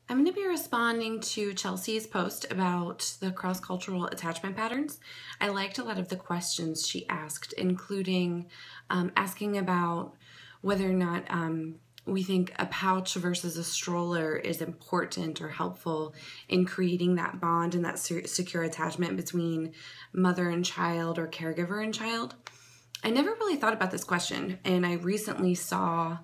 I'm going to be responding to Chelsea's post about the cross-cultural attachment patterns. I liked a lot of the questions she asked, including asking about whether or not we think a pouch versus a stroller is important or helpful in creating that bond and that secure attachment between mother and child or caregiver and child. I never really thought about this question, and I recently saw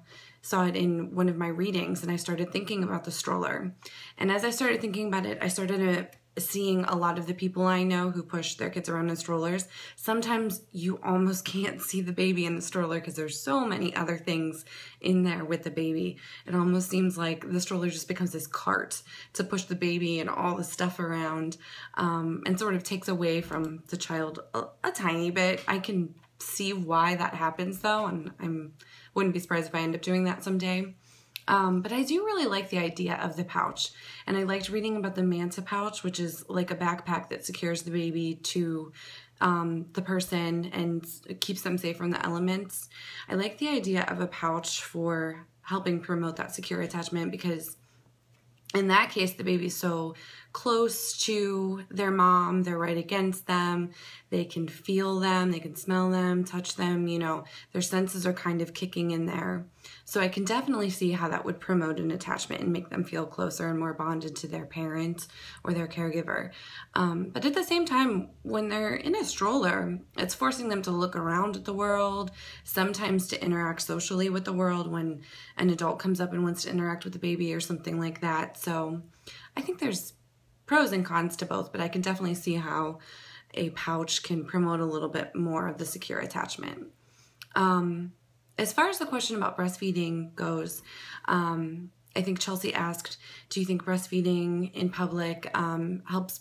it in one of my readings, and I started thinking about the stroller. And as I started thinking about it, I started seeing a lot of the people I know who push their kids around in strollers. Sometimes you almost can't see the baby in the stroller because there's so many other things in there with the baby. It almost seems like the stroller just becomes this cart to push the baby and all the stuff around, and sort of takes away from the child a tiny bit. I can see why that happens though, and I wouldn't be surprised if I end up doing that someday. But I do really like the idea of the pouch, and I liked reading about the Manta pouch, which is like a backpack that secures the baby to the person and keeps them safe from the elements. I like the idea of a pouch for helping promote that secure attachment, because in that case, the baby's so close to their mom, they're right against them, they can feel them, they can smell them, touch them, you know, their senses are kind of kicking in there. So I can definitely see how that would promote an attachment and make them feel closer and more bonded to their parent or their caregiver. But at the same time, when they're in a stroller, it's forcing them to look around at the world, sometimes to interact socially with the world when an adult comes up and wants to interact with the baby or something like that. So I think there's pros and cons to both, but I can definitely see how a pouch can promote a little bit more of the secure attachment. As far as the question about breastfeeding goes, I think Chelsea asked, do you think breastfeeding in public helps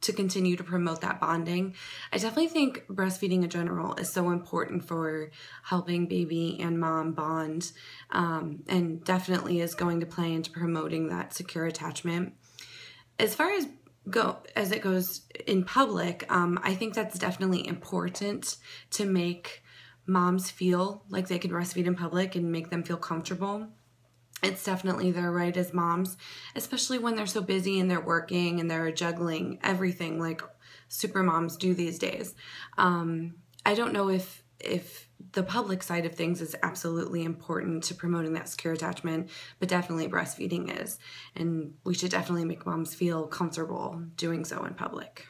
to continue to promote that bonding? I definitely think breastfeeding in general is so important for helping baby and mom bond, and definitely is going to play into promoting that secure attachment. As far as it goes in public, I think that's definitely important to make moms feel like they can breastfeed in public and make them feel comfortable. It's definitely their right as moms, especially when they're so busy and they're working and they're juggling everything like super moms do these days. I don't know if the public side of things is absolutely important to promoting that secure attachment, but definitely breastfeeding is. And we should definitely make moms feel comfortable doing so in public.